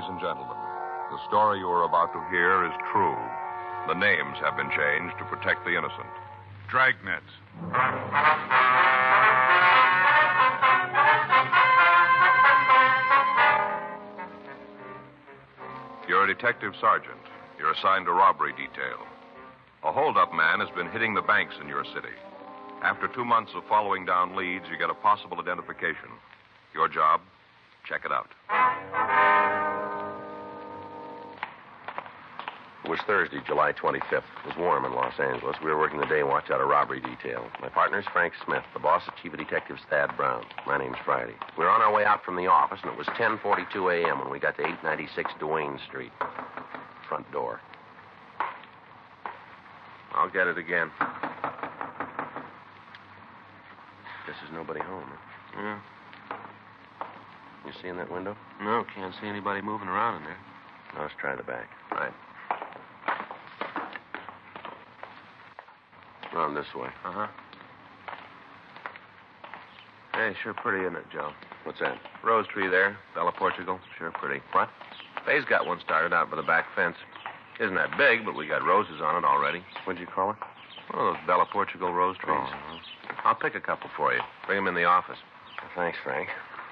and gentlemen, the story you are about to hear is true. The names have been changed to protect the innocent. Dragnet. You're a detective sergeant. You're assigned to robbery detail. A hold-up man has been hitting the banks in your city. After 2 months of following down leads, you get a possible identification. Your job, check it out. It was Thursday, July 25th. It was warm in Los Angeles. We were working the day watch out of robbery detail. My partner's Frank Smith. The boss is Chief of Detectives Thad Brown. My name's Friday. We were on our way out from the office, and it was 10:42 a.m. when we got to 896 Duane Street. Front door. I'll get it again. Guess there's nobody home. Huh? Yeah. You see in that window? No, can't see anybody moving around in there. Now, let's try the back. Right. Around this way. Uh-huh. Hey, sure pretty, isn't it, Joe? What's that? Rose tree there, Bella Portugal. Sure pretty. What? Faye's got one started out by the back fence. Isn't that big, but we got roses on it already. What'd you call it? One of those Bella Portugal rose trees. Oh. I'll pick a couple for you. Bring them in the office. Well, thanks, Frank.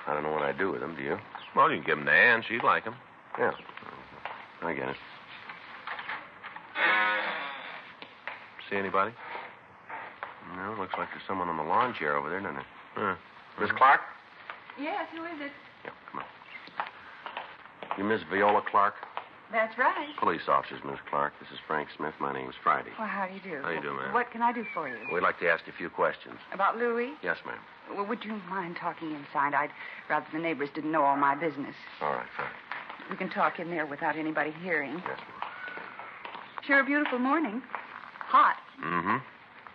I don't know what I'd do with them, do you? Well, you can give them to Ann. She'd like them. Yeah. I get it. See anybody? No, looks like there's someone on the lawn chair over there, doesn't it? Miss Clark? Yes, who is it? Yeah, come on. You Miss Viola Clark? That's right. Police officers, Miss Clark. This is Frank Smith. My name's Friday. Well, how do you do? How you doing, ma'am? What can I do for you? We'd like to ask you a few questions. About Louis? Yes, ma'am. Well, would you mind talking inside? I'd rather the neighbors didn't know all my business. All right, fine. We can talk in there without anybody hearing. Yes, ma'am. Sure a beautiful morning. Hot. Mm-hmm.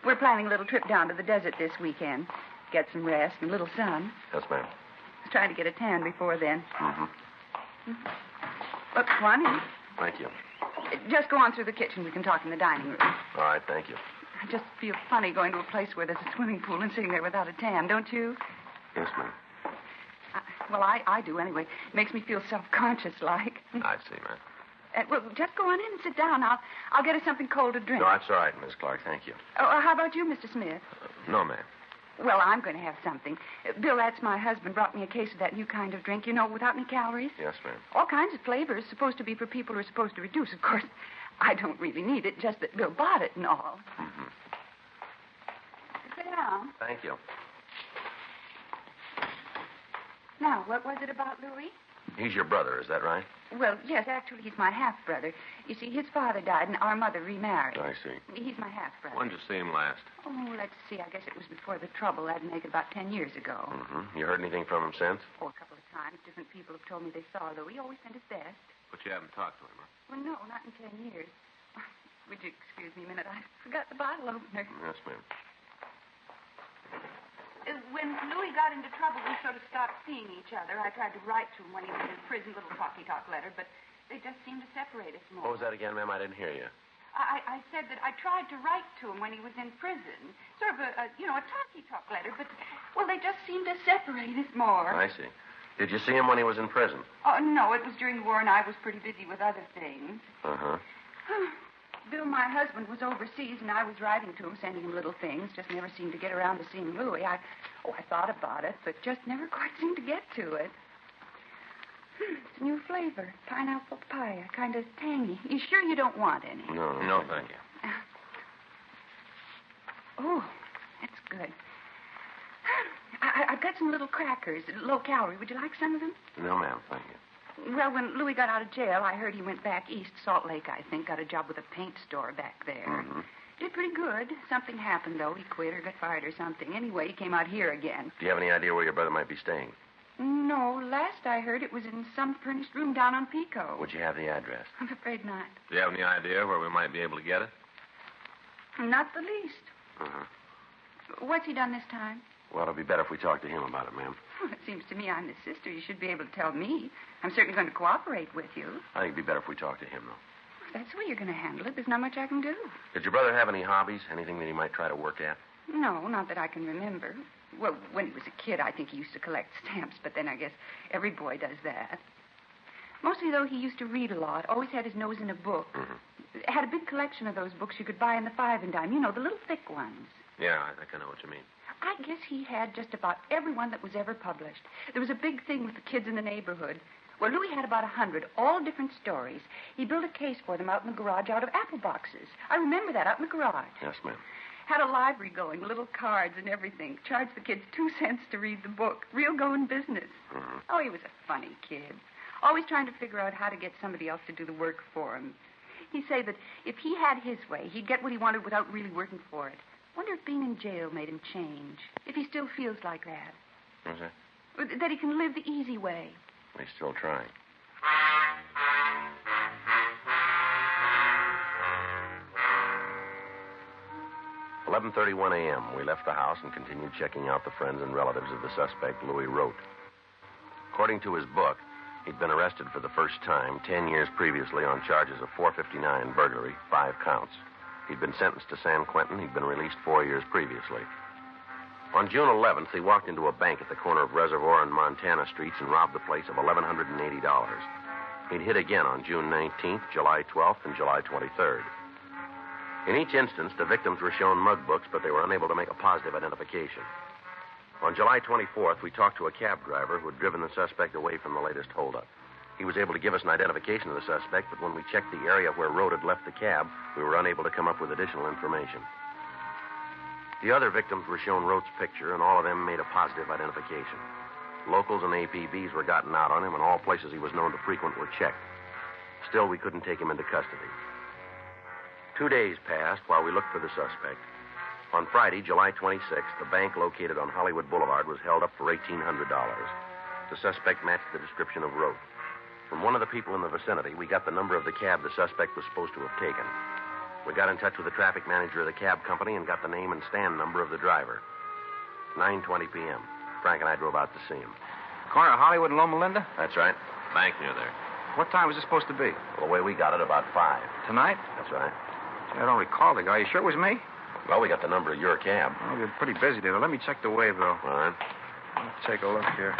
We're planning a little trip down to the desert this weekend. Get some rest and a little sun. Yes, ma'am. I was trying to get a tan before then. Mm-hmm. Look, come on in. Thank you. Just go on through the kitchen. We can talk in the dining room. All right, thank you. I just feel funny going to a place where there's a swimming pool and sitting there without a tan, don't you? Yes, ma'am. Well, I do anyway. It makes me feel self-conscious like. I see, ma'am. Well, just go on in and sit down. I'll get us something cold to drink. No, that's all right, Miss Clark. Thank you. Oh, how about you, Mr. Smith? No, ma'am. Well, I'm going to have something. Bill, that's my husband, brought me a case of that new kind of drink, you know, without any calories. Yes, ma'am. All kinds of flavors, supposed to be for people who are supposed to reduce. Of course, I don't really need it, just that Bill bought it and all. Mm-hmm. Sit down. Thank you. Now, what was it about Louis? He's your brother, is that right? Well, yes, actually, he's my half-brother. You see, his father died and our mother remarried. I see. He's my half-brother. When did you see him last? Oh, let's see. I guess it was before the trouble. That'd make it about 10 years ago. Mm-hmm. You heard anything from him since? Oh, a couple of times. Different people have told me they saw Louis. He always sent his best. But you haven't talked to him, huh? Well, no, not in 10 years. Would you excuse me a minute? I forgot the bottle opener. Yes, ma'am. When Louis got into trouble, we sort of stopped seeing each other. I tried to write to him when he was in prison, little talky-talk letter, but they just seemed to separate us more. What was that again, ma'am? I didn't hear you. I said that I tried to write to him when he was in prison. Sort of a talky-talk letter, but, well, they just seemed to separate us more. I see. Did you see him when he was in prison? Oh, no, it was during the war, and I was pretty busy with other things. Uh-huh. Bill, my husband, was overseas, and I was writing to him, sending him little things. Just never seemed to get around to seeing Louis. I thought about it, but just never quite seemed to get to it. It's a new flavor. Pineapple pie, kind of tangy. You sure you don't want any? No, thank you. Oh, that's good. I've got some little crackers, low calorie. Would you like some of them? No, ma'am, thank you. Well, when Louis got out of jail, I heard he went back east, Salt Lake, I think. Got a job with a paint store back there. Mm-hmm. Did pretty good. Something happened, though. He quit or got fired or something. Anyway, he came out here again. Do you have any idea where your brother might be staying? No, last I heard it was in some furnished room down on Pico. Would you have the address? I'm afraid not. Do you have any idea where we might be able to get it? Not the least. Uh-huh. What's he done this time? Well, it'll be better if we talk to him about it, ma'am. Well, it seems to me I'm his sister. You should be able to tell me. I'm certainly going to cooperate with you. I think it'd be better if we talk to him, though. If that's the way you're going to handle it, there's not much I can do. Did your brother have any hobbies? Anything that he might try to work at? No, not that I can remember. Well, when he was a kid, I think he used to collect stamps, but then I guess every boy does that. Mostly, though, he used to read a lot. Always had his nose in a book. Had a big collection of those books you could buy in the 5 and dime. You know, the little thick ones. Yeah, I think I know what you mean. I guess he had just about every one that was ever published. There was a big thing with the kids in the neighborhood. Well, Louis had about 100, all different stories. He built a case for them out in the garage out of apple boxes. I remember that, out in the garage. Yes, ma'am. Had a library going, little cards and everything. Charged the kids 2 cents to read the book. Real going business. Oh, he was a funny kid. Always trying to figure out how to get somebody else to do the work for him. He'd say that if he had his way, he'd get what he wanted without really working for it. Wonder if being in jail made him change. If he still feels like that. What's that? That he can live the easy way. He's still trying. "11:31 a.m. We left the house and continued checking out the friends and relatives of the suspect, Louis Rote. According to his book, he'd been arrested for the first time 10 years previously on charges of 459 burglary, 5 counts. He'd been sentenced to San Quentin. He'd been released 4 years previously. On June 11th, he walked into a bank at the corner of Reservoir and Montana Streets and robbed the place of $1,180. He'd hit again on June 19th, July 12th, and July 23rd. In each instance, the victims were shown mug books, but they were unable to make a positive identification. On July 24th, we talked to a cab driver who had driven the suspect away from the latest holdup. He was able to give us an identification of the suspect, but when we checked the area where Rote had left the cab, we were unable to come up with additional information. The other victims were shown Rote's picture, and all of them made a positive identification. Locals and APBs were gotten out on him, and all places he was known to frequent were checked. Still, we couldn't take him into custody. 2 days passed while we looked for the suspect. On Friday, July 26th, the bank located on Hollywood Boulevard was held up for $1,800. The suspect matched the description of Rote. From one of the people in the vicinity, we got the number of the cab the suspect was supposed to have taken. We got in touch with the traffic manager of the cab company and got the name and stand number of the driver. 9:20 p.m. Frank and I drove out to see him. Corner of Hollywood and Loma Linda? That's right. Bank near there. What time was it supposed to be? Well, the way we got it, about 5. Tonight? That's right. I don't recall the guy. You sure it was me? Well, we got the number of your cab. Well, you're pretty busy there. Let me check the waybill. All right. Let's take a look here.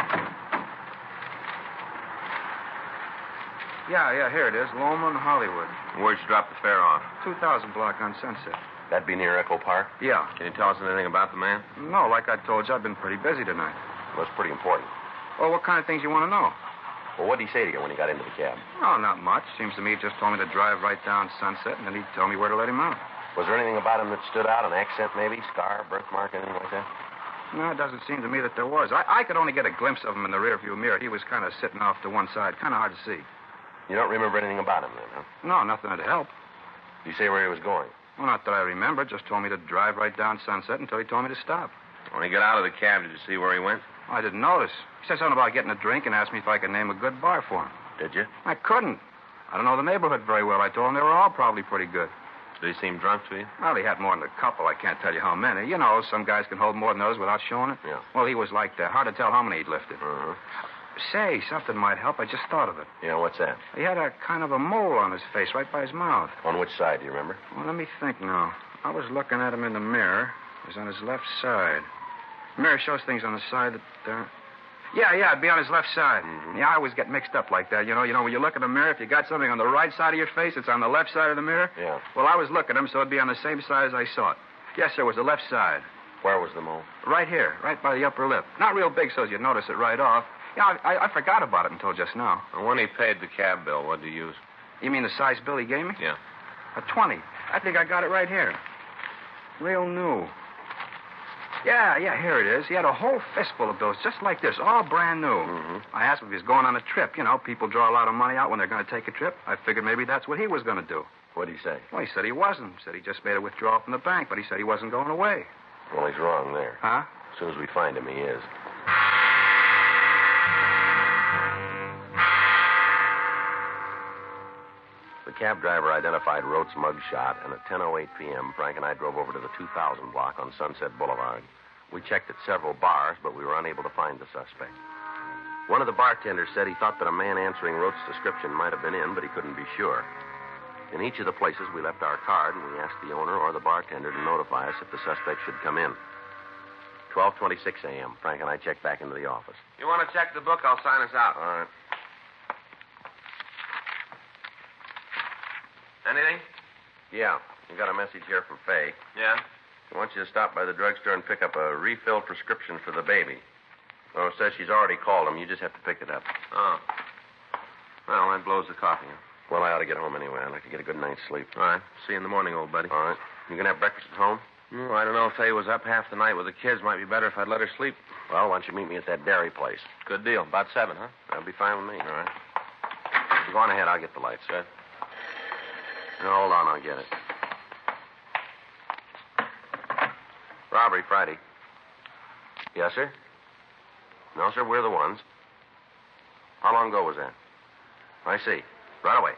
Yeah, here it is. Loma and Hollywood. Where'd you drop the fare off? 2000 block on Sunset. That'd be near Echo Park? Yeah. Can you tell us anything about the man? No, like I told you, I've been pretty busy tonight. Well, it's pretty important. Well, what kind of things you want to know? Well, what did he say to you when he got into the cab? Oh, not much. Seems to me he just told me to drive right down Sunset, and then he'd tell me where to let him out. Was there anything about him that stood out? An accent, maybe? Scar, birthmark, anything like that? No, it doesn't seem to me that there was. I could only get a glimpse of him in the rearview mirror. He was kind of sitting off to one side. Kind of hard to see. You don't remember anything about him then, huh? No, nothing to help. Did you say where he was going? Well, not that I remember. Just told me to drive right down Sunset until he told me to stop. When he got out of the cab, did you see where he went? I didn't notice. He said something about getting a drink and asked me if I could name a good bar for him. Did you? I couldn't. I don't know the neighborhood very well. I told him they were all probably pretty good. Did he seem drunk to you? Well, he had more than a couple. I can't tell you how many. You know, some guys can hold more than others without showing it. Yeah. Well, he was like that. Hard to tell how many he'd lifted. Uh-huh. Say, something might help. I just thought of it. Yeah, what's that? He had a kind of a mole on his face right by his mouth. On which side, do you remember? Well, let me think now. I was looking at him in the mirror. It was on his left side. The mirror shows things on the side that... Yeah, it'd be on his left side. Mm-hmm. Yeah, I always get mixed up like that. You know, when you look in the mirror, if you got something on the right side of your face, it's on the left side of the mirror. Yeah. Well, I was looking at him, so it'd be on the same side as I saw it. Yes, sir, it was the left side. Where was the mole? Right here, right by the upper lip. Not real big so you'd notice it right off. Yeah, I forgot about it until just now. And when he paid the cab bill, what did you use? You mean the size bill he gave me? Yeah. A 20. I think I got it right here. Real new. Yeah, here it is. He had a whole fistful of bills just like this, all brand new. Mm-hmm. I asked him if he was going on a trip. You know, people draw a lot of money out when they're going to take a trip. I figured maybe that's what he was going to do. What did he say? Well, he said he wasn't. He said he just made a withdrawal from the bank, but he said he wasn't going away. Well, he's wrong there. Huh? As soon as we find him, he is. The cab driver identified Rote's mug shot, and at 10:08 p.m., Frank and I drove over to the 2000 block on Sunset Boulevard. We checked at several bars, but we were unable to find the suspect. One of the bartenders said he thought that a man answering Rote's description might have been in, but he couldn't be sure. In each of the places, we left our card, and we asked the owner or the bartender to notify us if the suspect should come in. 12:26 a.m., Frank and I checked back into the office. You want to check the book? I'll sign us out. All right. Anything? Yeah, we got a message here from Faye. Yeah? She wants you to stop by the drugstore and pick up a refilled prescription for the baby. Oh, it says she's already called him. You just have to pick it up. Oh. Well, that blows the coffee. Well, I ought to get home anyway. I'd like to get a good night's sleep. All right. See you in the morning, old buddy. All right. You gonna have breakfast at home? Oh, I don't know if Faye was up half the night with the kids. Might be better if I'd let her sleep. Well, why don't you meet me at that dairy place? Good deal. About 7, huh? That'll be fine with me. All right. You go on ahead. I'll get the lights. Good. No, hold on. I'll get it. Robbery, Friday. Yes, sir? No, sir, we're the ones. How long ago was that? I see. Right away.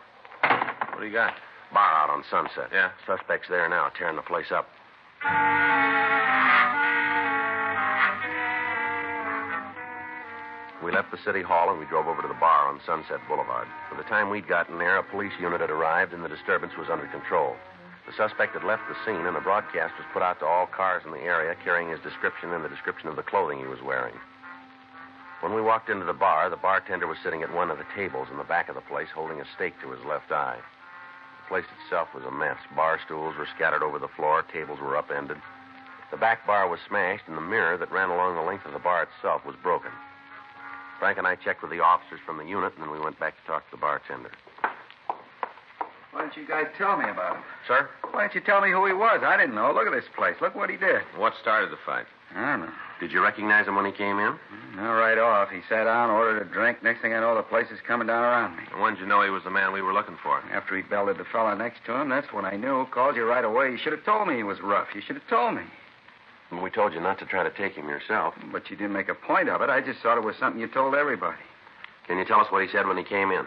What do you got? Bar out on Sunset. Yeah? Suspect's there now, tearing the place up. We left the city hall and we drove over to the bar on Sunset Boulevard. By the time we'd gotten there, a police unit had arrived and the disturbance was under control. The suspect had left the scene and a broadcast was put out to all cars in the area carrying his description and the description of the clothing he was wearing. When we walked into the bar, the bartender was sitting at one of the tables in the back of the place holding a stake to his left eye. The place itself was a mess. Bar stools were scattered over the floor, tables were upended. The back bar was smashed and the mirror that ran along the length of the bar itself was broken. Frank and I checked with the officers from the unit, and then we went back to talk to the bartender. Why didn't you guys tell me about him? Sir? Why didn't you tell me who he was? I didn't know. Look at this place. Look what he did. What started the fight? I don't know. Did you recognize him when he came in? No, right off. He sat down, ordered a drink. Next thing I know, the place is coming down around me. And when did you know he was the man we were looking for? After he belted the fella next to him, that's when I knew. Called you right away. You should have told me he was rough. You should have told me. Well, we told you not to try to take him yourself. But you didn't make a point of it. I just thought it was something you told everybody. Can you tell us what he said when he came in?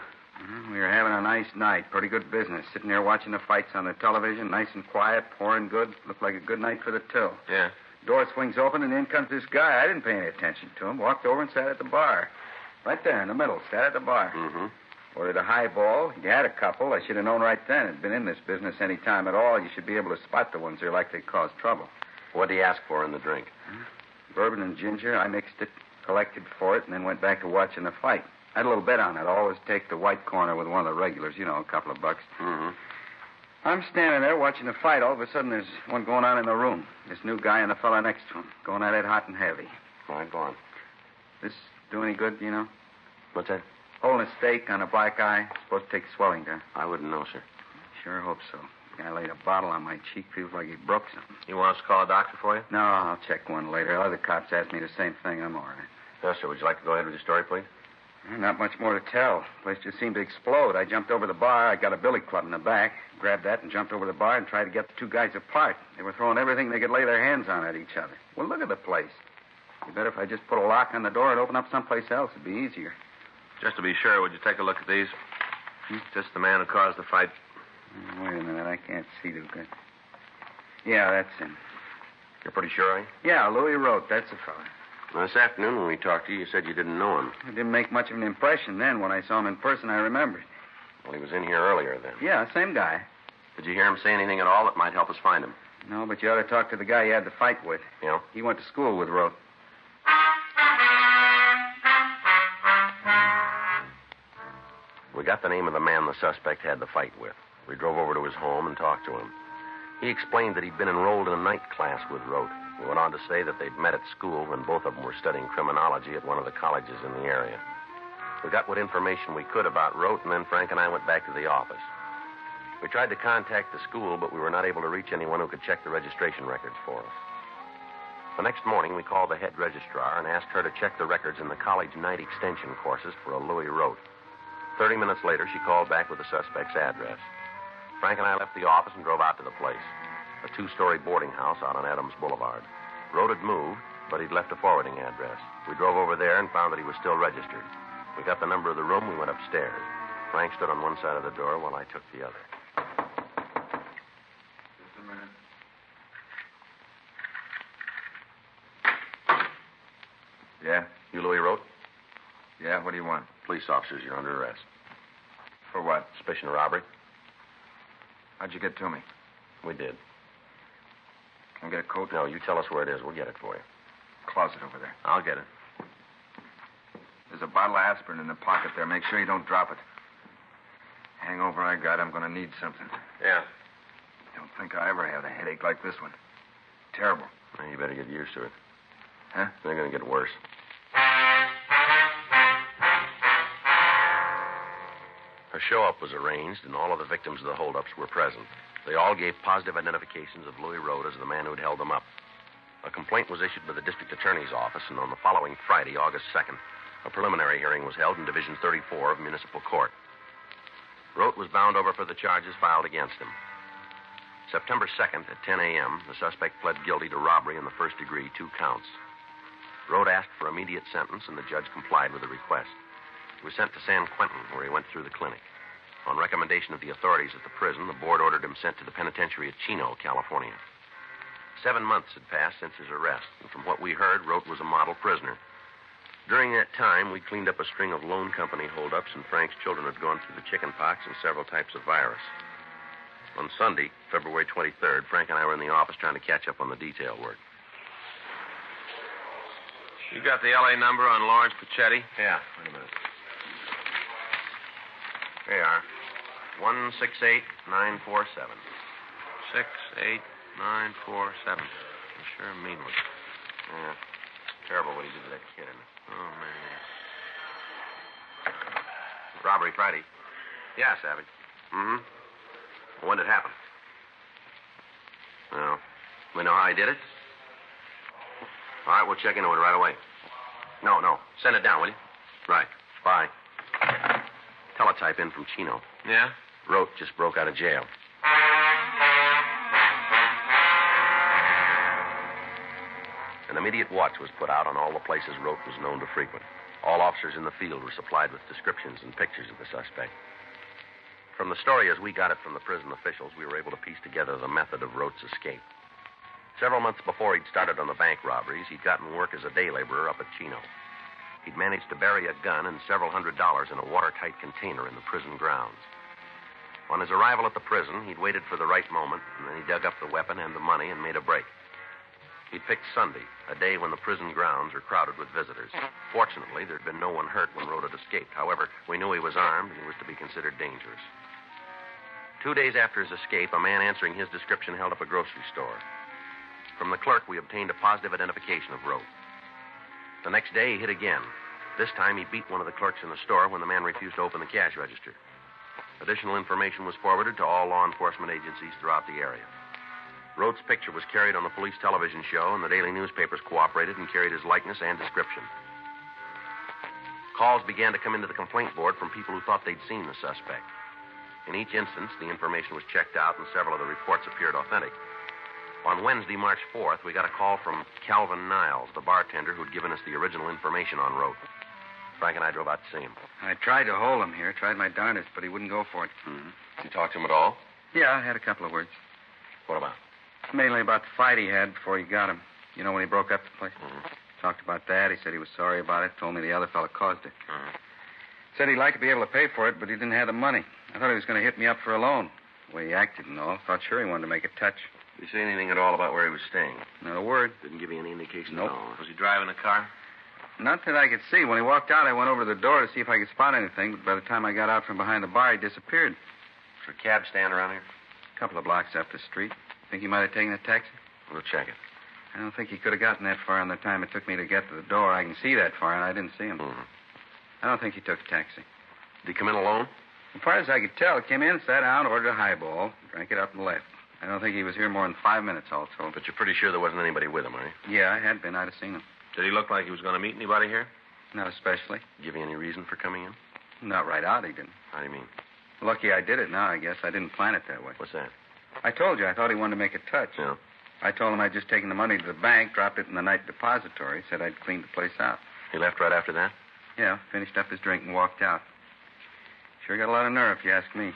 We were having a nice night. Pretty good business. Sitting there watching the fights on the television. Nice and quiet. Pouring good. Looked like a good night for the till. Yeah. Door swings open, and in comes this guy. I didn't pay any attention to him. Walked over and sat at the bar. Right there in the middle. Sat at the bar. Mm-hmm. Ordered a highball. He had a couple. I should have known right then. I'd been in this business any time at all. You should be able to spot the ones that are likely to cause trouble. What did he ask for in the drink? Bourbon and ginger. I mixed it, collected for it, and then went back to watching the fight. I had a little bet on it. Always take the white corner with one of the regulars. You know, a couple of bucks. Mm-hmm. I'm standing there watching the fight. All of a sudden, there's one going on in the room. This new guy and the fella next to him. Going at it hot and heavy. All right, go on. This do any good, you know? What's that? Holding a stake on a black eye. Supposed to take swelling down. I wouldn't know, sir. Sure hope so. Guy laid a bottle on my cheek. Feels like he broke something. You want us to call a doctor for you? No, I'll check one later. Other cops asked me the same thing. I'm all right. Yes, sir. Would you like to go ahead with your story, please? Not much more to tell. The place just seemed to explode. I jumped over the bar. I got a billy club in the back. Grabbed that and jumped over the bar and tried to get the two guys apart. They were throwing everything they could lay their hands on at each other. Well, look at the place. You bet if I just put a lock on the door and open up someplace else, it'd be easier. Just to be sure, would you take a look at these? Just the man who caused the fight. Wait a minute. I can't see too good. Yeah, that's him. You're pretty sure, are you? Yeah, Louis Rote. That's the fella. Well, this afternoon when we talked to you, you said you didn't know him. It didn't make much of an impression then. When I saw him in person, I remembered. Well, he was in here earlier then. Yeah, same guy. Did you hear him say anything at all that might help us find him? No, but you ought to talk to the guy you had the fight with. Yeah? He went to school with Rote. We got the name of the man the suspect had the fight with. We drove over to his home and talked to him. He explained that he'd been enrolled in a night class with Rote. He went on to say that they'd met at school when both of them were studying criminology at one of the colleges in the area. We got what information we could about Rote, and then Frank and I went back to the office. We tried to contact the school, but we were not able to reach anyone who could check the registration records for us. The next morning, we called the head registrar and asked her to check the records in the college night extension courses for a Louis Rote. 30 minutes later, she called back with the suspect's address. Frank and I left the office and drove out to the place, a 2-story boarding house out on Adams Boulevard. Rote had moved, but he'd left a forwarding address. We drove over there and found that he was still registered. We got the number of the room, we went upstairs. Frank stood on one side of the door while I took the other. Just a minute. Yeah? You Louis Rote? Yeah, what do you want? Police officers, you're under arrest. For what? Suspicion of robbery? How'd you get to me? We did. Can I get a coat? No, you tell us where it is. We'll get it for you. Closet over there. I'll get it. There's a bottle of aspirin in the pocket there. Make sure you don't drop it. Hangover I got, I'm going to need something. Yeah. Don't think I ever had a headache like this one. Terrible. Well, you better get used to it. Huh? They're going to get worse. A show-up was arranged, and all of the victims of the holdups were present. They all gave positive identifications of Louis Road as the man who'd held them up. A complaint was issued by the district attorney's office, and on the following Friday, August 2nd, a preliminary hearing was held in Division 34 of Municipal Court. Rote was bound over for the charges filed against him. September 2nd at 10 a.m., the suspect pled guilty to robbery in the first degree, 2 counts. Rote asked for immediate sentence, and the judge complied with the request. He was sent to San Quentin, where he went through the clinic. On recommendation of the authorities at the prison, the board ordered him sent to the penitentiary at Chino, California. 7 months had passed since his arrest, and from what we heard, Rote was a model prisoner. During that time, we cleaned up a string of loan company holdups, and Frank's children had gone through the chicken pox and several types of virus. On Sunday, February 23rd, Frank and I were in the office trying to catch up on the detail work. You got the L.A. number on Lawrence Pachetti? Yeah, wait a minute. Here you are. 168947. 68947. Sure mean one. Yeah. Terrible what he did to that kid, isn't it? Oh, man. Robbery Friday. Yeah, Savage. Mm-hmm. When did it happen? Well, we know how he did it? All right, we'll check into it right away. No. Send it down, will you? Right. Bye. Teletype in from Chino. Yeah? Rote just broke out of jail. An immediate watch was put out on all the places Rote was known to frequent. All officers in the field were supplied with descriptions and pictures of the suspect. From the story as we got it from the prison officials, we were able to piece together the method of Rote's escape. Several months before he'd started on the bank robberies, he'd gotten work as a day laborer up at Chino. He'd managed to bury a gun and several $100s in a watertight container in the prison grounds. On his arrival at the prison, he'd waited for the right moment, and then he dug up the weapon and the money and made a break. He'd picked Sunday, a day when the prison grounds were crowded with visitors. Fortunately, there'd been no one hurt when Rote had escaped. However, we knew he was armed and he was to be considered dangerous. 2 days after his escape, a man answering his description held up a grocery store. From the clerk, we obtained a positive identification of Rote. The next day, he hit again. This time, he beat one of the clerks in the store when the man refused to open the cash register. Additional information was forwarded to all law enforcement agencies throughout the area. Rote's picture was carried on the police television show, and the daily newspapers cooperated and carried his likeness and description. Calls began to come into the complaint board from people who thought they'd seen the suspect. In each instance, the information was checked out, and several of the reports appeared authentic. On Wednesday, March 4th, we got a call from Calvin Niles, the bartender who'd given us the original information on Rote. Frank and I drove out to see him. I tried to hold him here, tried my darndest, but he wouldn't go for it. Mm-hmm. Did you talk to him at all? Yeah, I had a couple of words. What about? Mainly about the fight he had before he got him. You know, when he broke up the place? Mm-hmm. Talked about that. He said he was sorry about it. Told me the other fellow caused it. Mm-hmm. Said he'd like to be able to pay for it, but he didn't have the money. I thought he was going to hit me up for a loan. The way he acted and all. Thought sure he wanted to make a touch. Did you say anything at all about where he was staying? Not a word. Didn't give you any indication Nope. at all? Was he driving a car? Not that I could see. When he walked out, I went over to the door to see if I could spot anything, but by the time I got out from behind the bar, he disappeared. Is there a cab stand around here? A couple of blocks up the street. Think he might have taken a taxi? We'll check it. I don't think he could have gotten that far in the time it took me to get to the door. I can see that far, and I didn't see him. Mm-hmm. I don't think he took a taxi. Did he come in alone? As far as I could tell, he came in, sat down, ordered a highball, drank it up, and left. I don't think he was here more than 5 minutes, all told. But you're pretty sure there wasn't anybody with him, are you? Yeah, I had been. I'd have seen him. Did he look like he was going to meet anybody here? Not especially. Give you any reason for coming in? Not right out, he didn't. How do you mean? Lucky I did it now, I guess. I didn't plan it that way. What's that? I told you I thought he wanted to make a touch. Yeah. I told him I'd just taken the money to the bank, dropped it in the night depository, said I'd cleaned the place out. He left right after that? Yeah, finished up his drink and walked out. Sure got a lot of nerve, if you ask me.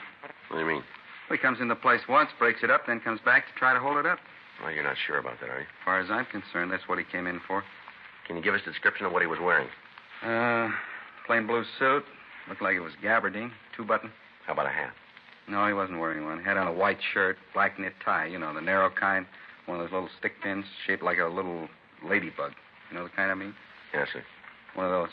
What do you mean? Well, he comes in the place once, breaks it up, then comes back to try to hold it up. Well, you're not sure about that, are you? As far as I'm concerned, that's what he came in for. Can you give us a description of what he was wearing? Plain blue suit. Looked like it was gabardine, 2-button. How about a hat? No, he wasn't wearing one. He had on a white shirt, black knit tie, you know, the narrow kind. One of those little stick pins shaped like a little ladybug. You know the kind I mean? Yes, sir. One of those.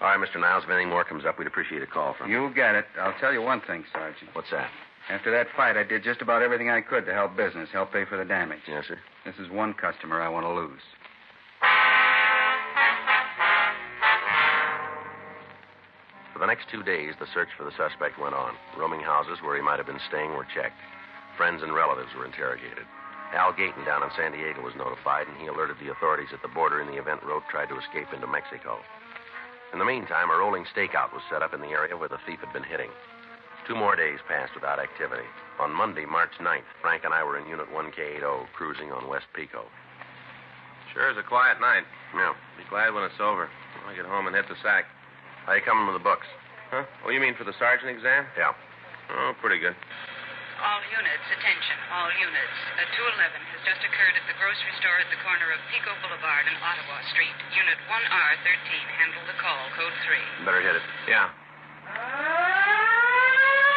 All right, Mr. Niles, if anything more comes up, we'd appreciate a call from you. You get it. I'll tell you one thing, Sergeant. What's that? After that fight, I did just about everything I could to help business, help pay for the damage. Yes, sir. This is one customer I want to lose. For the next 2 days, the search for the suspect went on. Roaming houses where he might have been staying were checked. Friends and relatives were interrogated. Al Gayton down in San Diego was notified, and he alerted the authorities at the border in the event Rote tried to escape into Mexico. In the meantime, a rolling stakeout was set up in the area where the thief had been hitting. 2 more days passed without activity. On Monday, March 9th, Frank and I were in Unit 1K80, cruising on West Pico. Sure is a quiet night. Yeah. Be glad when it's over. I'll get home and hit the sack. How you coming with the books? Huh? Oh, you mean for the sergeant exam? Yeah. Oh, pretty good. All units, attention, all units. A 211 has just occurred at the grocery store at the corner of Pico Boulevard and Ottawa Street. Unit 1R13, handle the call, code 3. Better hit it. Yeah.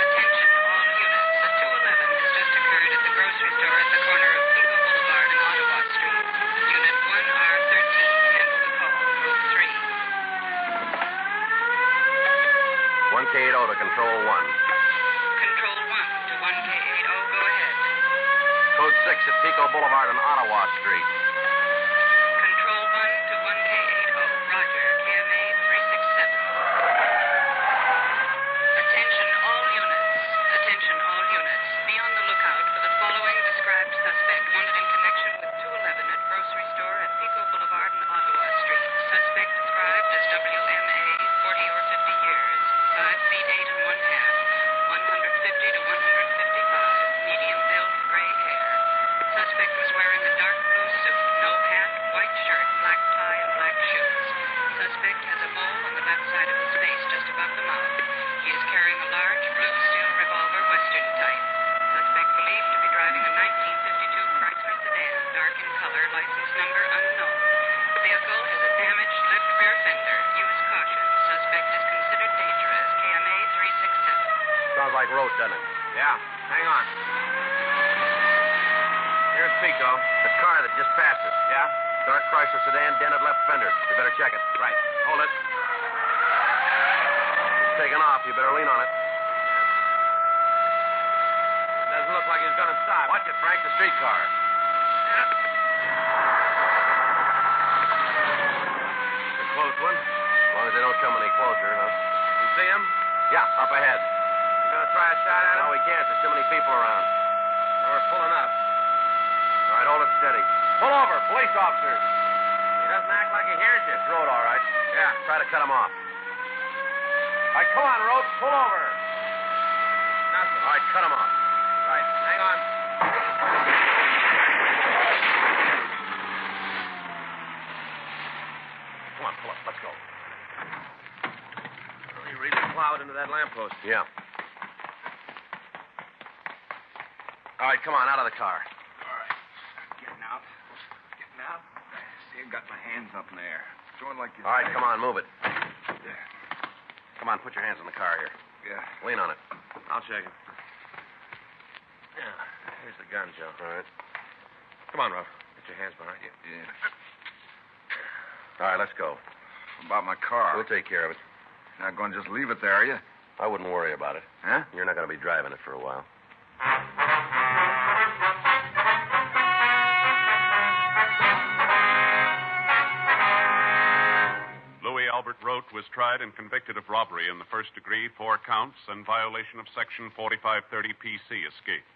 Attention, all units. A 211 has just occurred at the grocery store at the corner of Pico Boulevard and Ottawa Street. Unit 1R13, handle the call, code 3. 1K80 to Control 1. Control 1 to 1K80, go ahead. Code 6 at Pico Boulevard and Ottawa Street. Control 1 to 1K80, roger, KMA 367. Attention all units. Attention all units. Be on the lookout for the following described suspect wanted in connection with 211 at grocery store at Pico Boulevard and Ottawa Street. Suspect described as WMA, 40 or 50 years, 5 feet 8 and 1/2, 150 to 155, medium build, gray hair. Suspect was wearing a dark blue suit, no hat, white shirt, black tie, and black shoes. Suspect has a mole on the left side of his face, just above the mouth. He is carrying a large blue steel revolver, Western type. Suspect believed to be driving a 1952 Chrysler sedan, dark in color, license number unknown. Vehicle has a damaged left rear fender. Use caution. Suspect is considered dangerous. KMA 367. Sounds like Rote, doesn't it? Yeah. Hang on. Here's Pico. The car that just passed us. Yeah? Dark Chrysler sedan, dented left fender. You better check it. Right. Hold it. It's taking off. You better lean on it. Doesn't look like he's going to stop. Watch it, Frank. The streetcar. It's a close one. As long as they don't come any closer, huh? You see him? Yeah, up ahead. You going to try a shot at him? No, we can't. There's too many people around. We're pulling up. All right, hold it steady. Pull over, police officers. He doesn't act like he hears you. It's Rote, all right. Yeah. Try to cut him off. All right, come on, Rote. Pull over. Nothing. All right, cut him off. Right. Hang on. Come on, pull up. Let's go. Well, he really plowed into that lamppost. Yeah. All right, come on, out of the car. All right. Getting out. Getting out. See, I've got my hands up in the air. Throwing like you All right, say. come on, move it. Yeah. Come on, put your hands on the car here. Yeah. Lean on it. I'll check him. Yeah. Here's the gun, Joe. All right. Come on, Ruff. Get your hands behind you. Yeah. All right, let's go. About my car. We'll take care of it. You're not going to just leave it there, are you? I wouldn't worry about it. Huh? You're not going to be driving it for a while. Louis Albert Rote was tried and convicted of robbery in the first degree, 4 counts, and violation of Section 4530 PC, escape.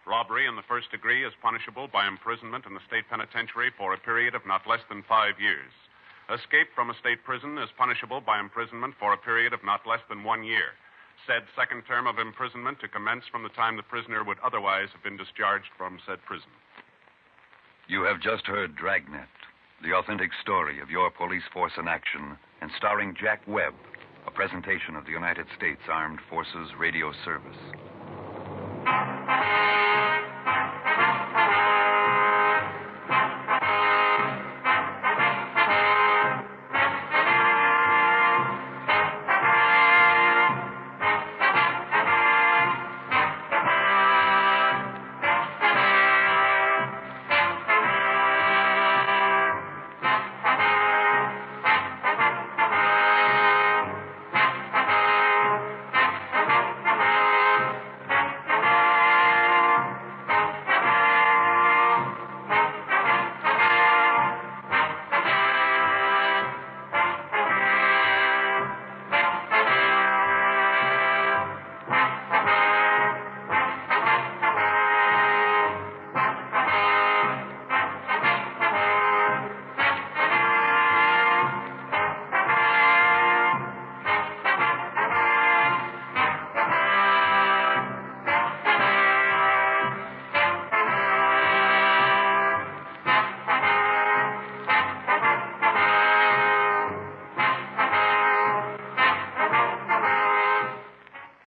Robbery in the first degree is punishable by imprisonment in the state penitentiary for a period of not less than 5 years. Escape from a state prison is punishable by imprisonment for a period of not less than 1 year. Said second term of imprisonment to commence from the time the prisoner would otherwise have been discharged from said prison. You have just heard Dragnet, the authentic story of your police force in action, and starring Jack Webb, a presentation of the United States Armed Forces Radio Service.